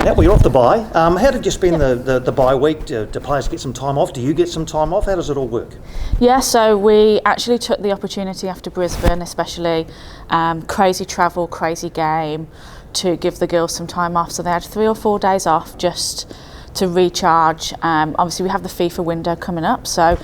Now we're off the bye. How did you spend the bye week? Do players get some time off? Do you get some time off? How does it all work? Yeah, so we actually took the opportunity after Brisbane, especially crazy travel, crazy game, to give the girls some time off. So they had 3 or 4 days off just to recharge. Obviously we have the FIFA window coming up, so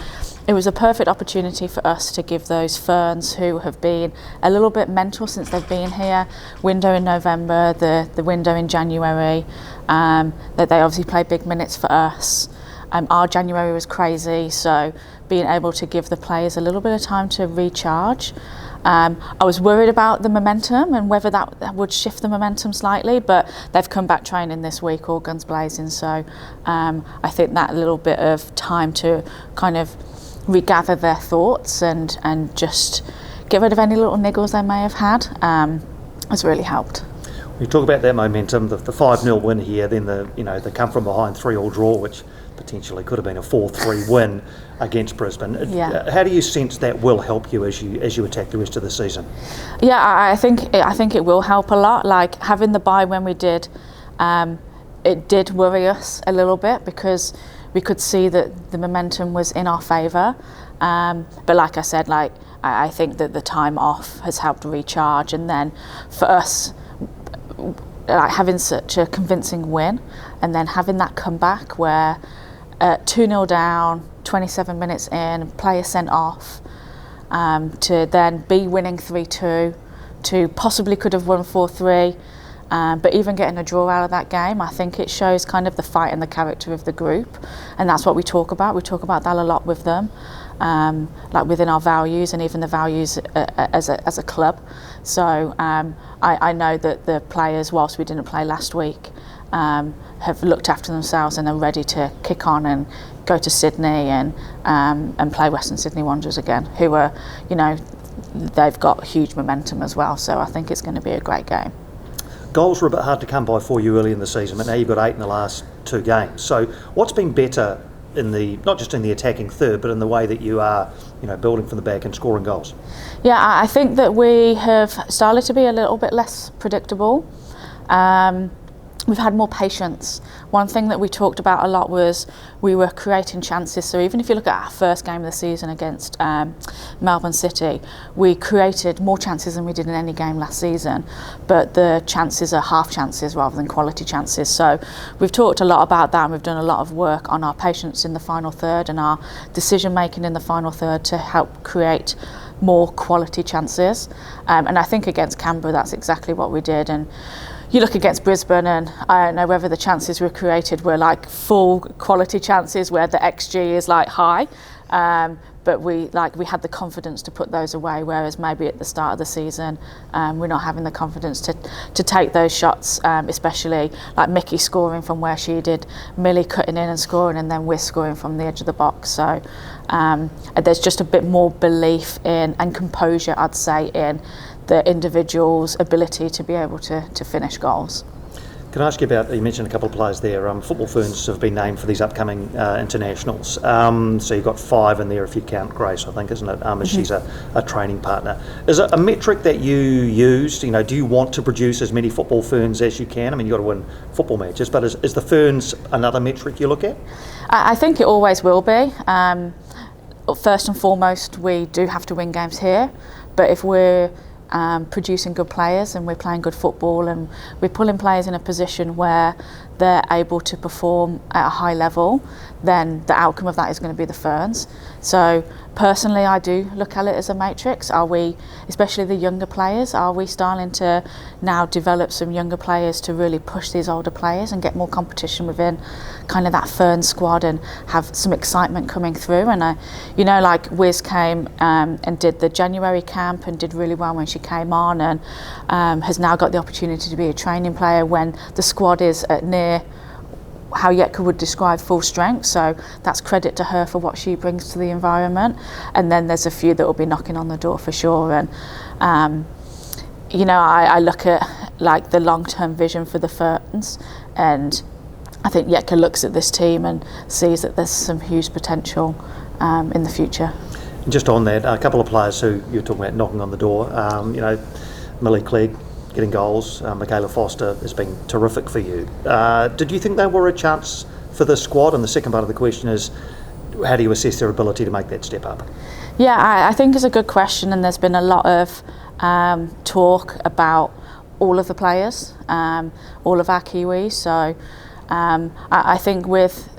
it was a perfect opportunity for us to give those Ferns, who have been a little bit mental since they've been here, window in November, the window in January, that they obviously play big minutes for us. Our January was crazy, so being able to give the players a little bit of time to recharge. I was worried about the momentum and whether that would shift the momentum slightly, but they've come back training this week, all guns blazing, so I think that little bit of time to kind of regather their thoughts and just get rid of any little niggles they may have had has really helped. We talk about that momentum, the 5-0 win here, then the come from behind 3-3 draw, which potentially could have been a 4-3 win against Brisbane. Yeah. How do you sense that will help you as you attack the rest of the season? Yeah, I think it will help a lot. Like having the bye when we did, it did worry us a little bit because we could see that the momentum was in our favour. But like I said, I think that the time off has helped recharge, and then for us, having such a convincing win and then having that comeback where 2-0 down, 27 minutes in, player sent off, to then be winning 3-2, to possibly could have won 4-3, but even getting a draw out of that game, I think it shows kind of the fight and the character of the group, and that's what we talk about. We talk about that a lot with them, like within our values and even the values as a club. So I know that the players, whilst we didn't play last week, have looked after themselves and are ready to kick on and go to Sydney and play Western Sydney Wanderers again, who are, they've got huge momentum as well. So I think it's going to be a great game. Goals were a bit hard to come by for you early in the season, but now you've got 8 in the last 2 games. So what's been better in not just in the attacking third, but in the way that you are, building from the back and scoring goals? Yeah, I think that we have started to be a little bit less predictable. We've had more patience. One thing that we talked about a lot was we were creating chances. So even if you look at our first game of the season against Melbourne City, we created more chances than we did in any game last season. But the chances are half chances rather than quality chances. So we've talked a lot about that, and we've done a lot of work on our patience in the final third and our decision making in the final third to help create more quality chances. And I think against Canberra, that's exactly what we did. And you look against Brisbane, and I don't know whether the chances we created were like full quality chances where the XG is like high, but we had the confidence to put those away, whereas maybe at the start of the season we're not having the confidence to take those shots, especially like Mickey scoring from where she did, Millie cutting in and scoring, and then we're scoring from the edge of the box. So there's just a bit more belief in and composure, I'd say, in the individual's ability to be able to finish goals. Can I ask you about, you mentioned a couple of players there, Football Ferns have been named for these upcoming internationals. So you've got 5 in there if you count Grace, I think, isn't it? As she's a training partner. Is it a metric that you use? Do you want to produce as many Football Ferns as you can? I mean, you've got to win football matches, but is the Ferns another metric you look at? I think it always will be. First and foremost, we do have to win games here, but if we're producing good players and we're playing good football and we're pulling players in a position where they're able to perform at a high level, then the outcome of that is going to be the Ferns. So personally, I do look at it as a matrix. Are we, especially the younger players, are we starting to now develop some younger players to really push these older players and get more competition within kind of that Ferns squad and have some excitement coming through? And like Wiz came and did the January camp and did really well when she came on, and has now got the opportunity to be a training player when the squad is at near how Yetka would describe full strength. So that's credit to her for what she brings to the environment. And then there's a few that will be knocking on the door for sure. And I look at like the long-term vision for the Ferns, and I think Yetka looks at this team and sees that there's some huge potential in the future. Just on that, a couple of players who you're talking about knocking on the door, Millie Clegg, getting goals. Michaela Foster has been terrific for you. Did you think they were a chance for the squad? And the second part of the question is, how do you assess their ability to make that step up? Yeah, I think it's a good question, and there's been a lot of talk about all of the players, all of our Kiwis. So I think with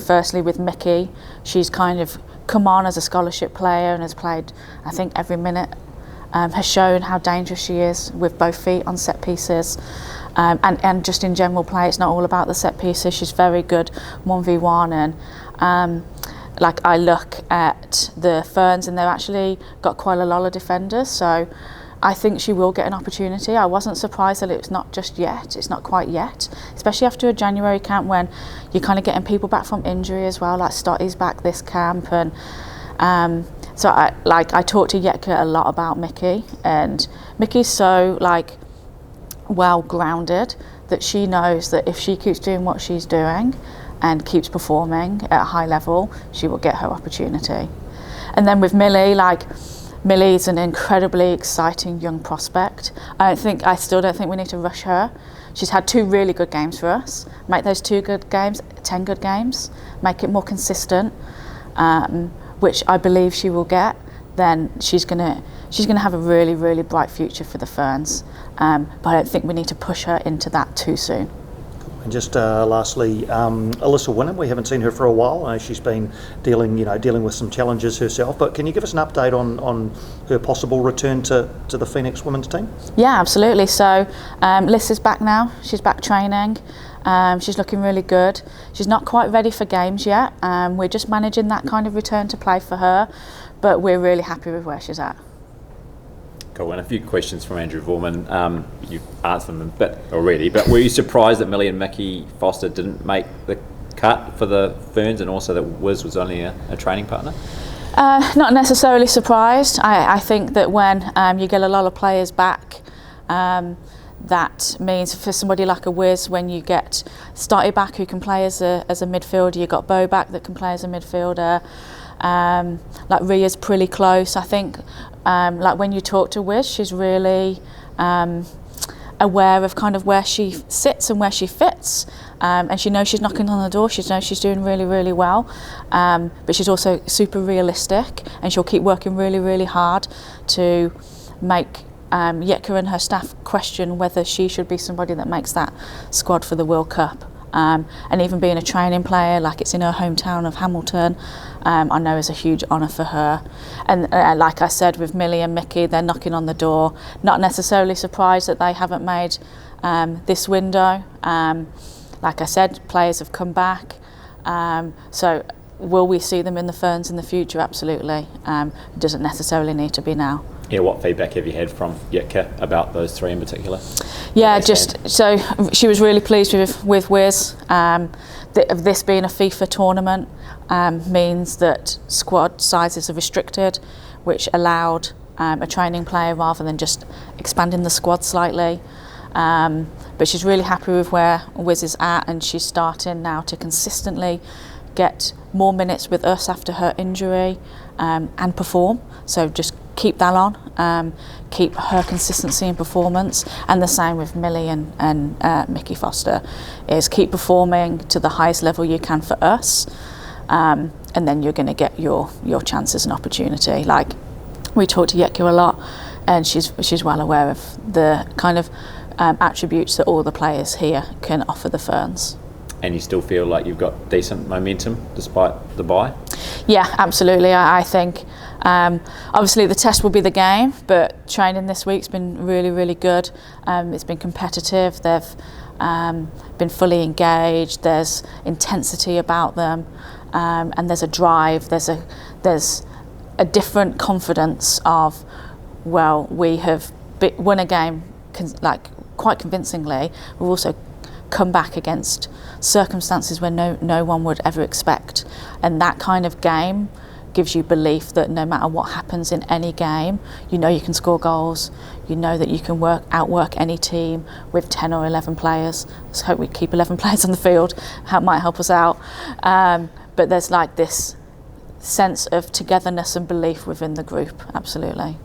firstly with Mickey, she's kind of come on as a scholarship player and has played, I think, every minute. Has shown how dangerous she is with both feet on set pieces, and just in general play. It's not all about the set pieces. She's very good 1v1, and like I look at the Ferns and they've actually got quite a lot of defenders, so I think she will get an opportunity. I wasn't surprised that it's not just yet, it's not quite yet, especially after a January camp when you're kind of getting people back from injury as well, like Stotty's back this camp, and so I talked to Yetka a lot about Mickey, and Mickey's so well grounded that she knows that if she keeps doing what she's doing and keeps performing at a high level, she will get her opportunity. And then with Millie, Millie's an incredibly exciting young prospect. I still don't think we need to rush her. She's had 2 really good games for us. Make those 2 good games 10 good games. Make it more consistent, which I believe she will get. Then she's gonna have a really, really bright future for the Ferns. But I don't think we need to push her into that too soon. And just lastly, Alyssa Winham, we haven't seen her for a while. She's been dealing with some challenges herself. But can you give us an update on her possible return to the Phoenix women's team? Yeah, absolutely. So Liz is back now. She's back training. She's looking really good. She's not quite ready for games yet. We're just managing that kind of return to play for her. But we're really happy with where she's at. Cool, and a few questions from Andrew Vorman. You've answered them a bit already, but were you surprised that Millie and Mickey Foster didn't make the cut for the Ferns, and also that Wiz was only a training partner? Not necessarily surprised. I think that when you get a lot of players back, that means for somebody like a Wiz, when you get Stotty back who can play as a midfielder, you've got Bo back that can play as a midfielder. Like Ria's pretty close. I think when you talk to Wiz, she's really aware of kind of where she sits and where she fits, and she knows she's knocking on the door. She knows she's doing really, really well, but she's also super realistic, and she'll keep working really, really hard to make Yetka and her staff question whether she should be somebody that makes that squad for the World Cup. And even being a training player, like it's in her hometown of Hamilton, I know is a huge honour for her. And like I said, with Millie and Mickey, they're knocking on the door. Not necessarily surprised that they haven't made this window. Like I said, players have come back. So will we see them in the Ferns in the future? Absolutely. It doesn't necessarily need to be now. Yeah, what feedback have you had from Yetka about those 3 in particular? Yeah, so she was really pleased with Wiz. This being a FIFA tournament means that squad sizes are restricted, which allowed a training player rather than just expanding the squad slightly. But she's really happy with where Wiz is at, and she's starting now to consistently get more minutes with us after her injury and perform. So just keep that on, keep her consistency in performance, and the same with Millie and Mickey Foster, is keep performing to the highest level you can for us, and then you're going to get your chances and opportunity. Like we talk to Yetka a lot, and she's well aware of the kind of attributes that all the players here can offer the Ferns. And you still feel like you've got decent momentum despite the bye? Yeah, absolutely. I think obviously the test will be the game, but training this week's been really, really good. It's been competitive. They've been fully engaged. There's intensity about them, and there's a drive. There's a different confidence of, well, we have won a game quite convincingly. We've also come back against circumstances where no one would ever expect, and that kind of game gives you belief that no matter what happens in any game, you know you can score goals, you know that you can outwork any team with 10 or 11 players. Let's hope we keep 11 players on the field. That might help us out, but there's like this sense of togetherness and belief within the group. Absolutely.